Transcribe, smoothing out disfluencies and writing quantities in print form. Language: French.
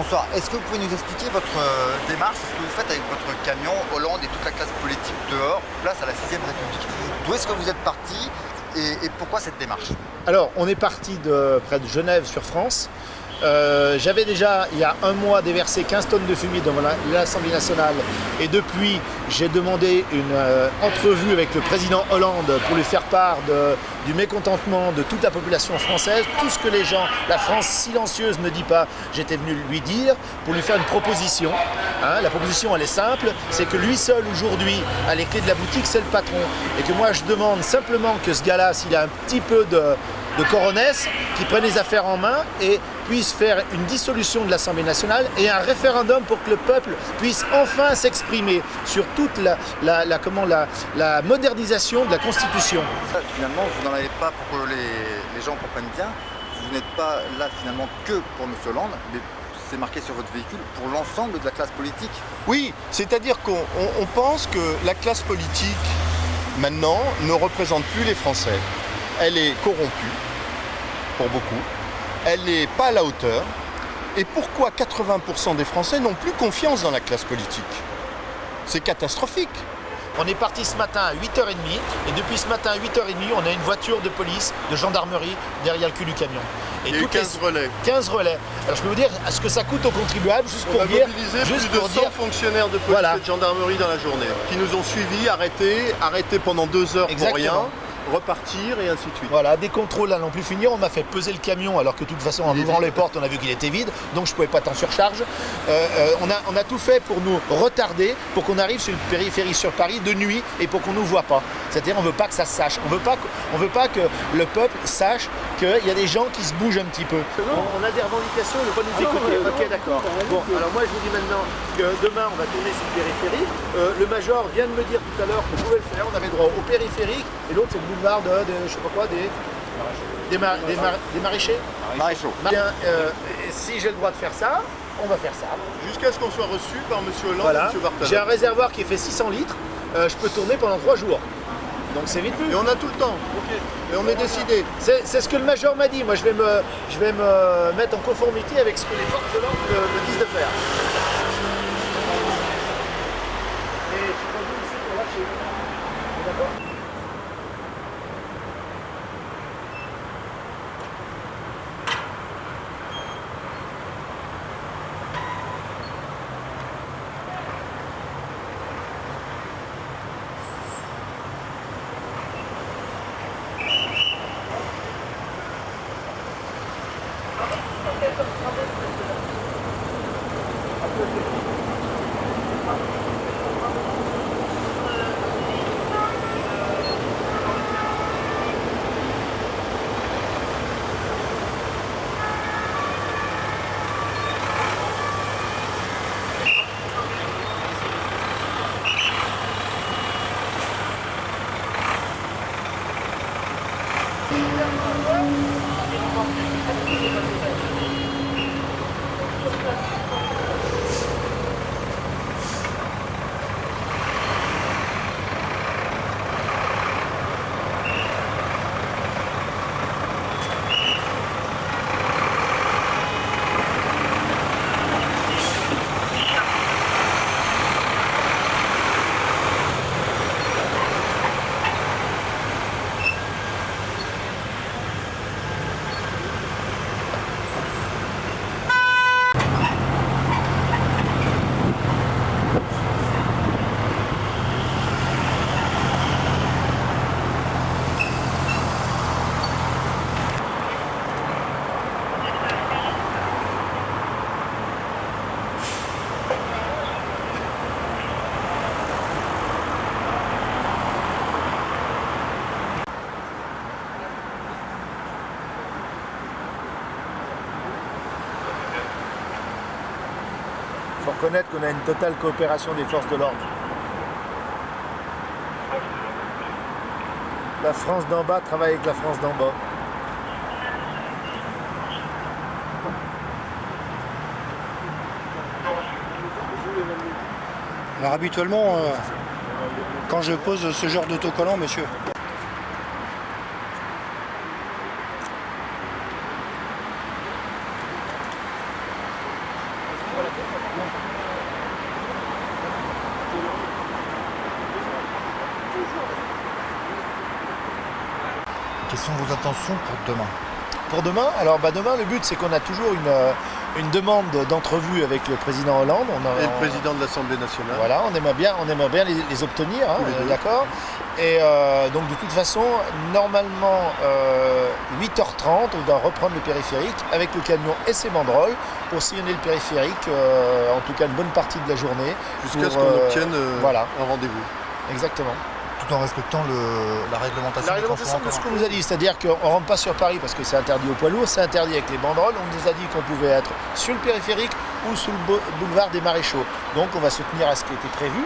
Bonsoir. Est-ce que vous pouvez nous expliquer votre démarche, ce que vous faites avec votre camion, Hollande et toute la classe politique dehors, place à la 6ème République? D'où est-ce que vous êtes parti et pourquoi cette démarche? Alors, on est parti de près de Genève sur France. J'avais déjà, il y a un mois, déversé 15 tonnes de fumier devant l'Assemblée nationale. Et depuis, j'ai demandé une entrevue avec le président Hollande pour lui faire part du mécontentement de toute la population française. Tout ce que les gens, la France silencieuse ne dit pas, j'étais venu lui dire pour lui faire une proposition. La proposition, elle est simple, c'est que lui seul aujourd'hui a les clés de la boutique, c'est le patron. Et que moi, je demande simplement que ce gars-là, s'il a un petit peu de coronesse, qui prenne les affaires en main et puisse faire une dissolution de l'Assemblée nationale et un référendum pour que le peuple puisse enfin s'exprimer sur toute la modernisation de la Constitution. Finalement, vous n'en avez pas pour que les gens comprennent bien. Vous n'êtes pas là finalement que pour M. Hollande, mais c'est marqué sur votre véhicule pour l'ensemble de la classe politique. Oui, c'est-à-dire qu'on pense que la classe politique, maintenant, ne représente plus les Français. Elle est corrompue, pour beaucoup. Elle n'est pas à la hauteur. Et pourquoi 80% des Français n'ont plus confiance dans la classe politique? C'est catastrophique. On est parti ce matin à 8h30 et depuis ce matin à 8h30, on a une voiture de police, de gendarmerie derrière le cul du camion. Et il y a eu 15 relais. 15 relais. Alors je peux vous dire ce que ça coûte aux contribuables, juste on pour a dire... mobilisé plus de 100 fonctionnaires de police voilà. et de gendarmerie dans la journée, qui nous ont suivis, arrêtés pendant 2 heures Exactement. pour rien. Repartir et ainsi de suite. Voilà, des contrôles à n'en plus finir. On m'a fait peser le camion alors que de toute façon en ouvrant les portes on a vu qu'il était vide, donc je ne pouvais pas être en surcharge. On a tout fait pour nous retarder, pour qu'on arrive sur le périphérie sur Paris de nuit et pour qu'on ne nous voit pas. C'est-à-dire on ne veut pas que ça se sache. On veut pas que le peuple sache qu'il y a des gens qui se bougent un petit peu. On a des revendications, on ne veut pas nous écouter. Ok, d'accord. Bon, alors moi je vous dis maintenant que demain on va tourner sur le périphérique. Le major vient de me dire tout à l'heure qu'on pouvait le faire. On avait droit au périphérique et l'autre c'est le boulevard de je sais pas quoi, des maraîchers. Maréchaux. Bien, si j'ai le droit de faire ça, on va faire ça. Jusqu'à ce qu'on soit reçu par M. Hollande Voilà. et M. Barthelin. J'ai un réservoir qui fait 600 litres, je peux tourner pendant 3 jours. Donc c'est vite vu. Et on a tout le temps. Et on est décidé. C'est ce que le major m'a dit. Moi je vais me mettre en conformité avec ce que les forces de l'ordre me disent de faire. Et je suis revenu ici pour lâcher. D'accord ? Il faut reconnaître qu'on a une totale coopération des forces de l'ordre. La France d'en bas travaille avec la France d'en bas. Alors habituellement, quand je pose ce genre d'autocollant, monsieur, sont vos intentions pour demain? Pour demain, alors demain, le but c'est qu'on a toujours une demande d'entrevue avec le président Hollande. Et le président de l'Assemblée nationale. Voilà, on aimerait bien les obtenir, hein, Tous les deux. d'accord. Et donc de toute façon, normalement, 8h30, on doit reprendre le périphérique avec le camion et ses banderoles pour sillonner le périphérique, en tout cas une bonne partie de la journée. Jusqu'à pour, ce qu'on obtienne voilà. un rendez-vous. Exactement. Tout en respectant la réglementation. La des réglementation transports de en ce commun. qu'on nous a dit, c'est-à-dire qu'on ne rentre pas sur Paris parce que c'est interdit aux poids lourds, c'est interdit avec les banderoles. On nous a dit qu'on pouvait être sur le périphérique ou sous le boulevard des Maréchaux. Donc on va se tenir à ce qui était prévu.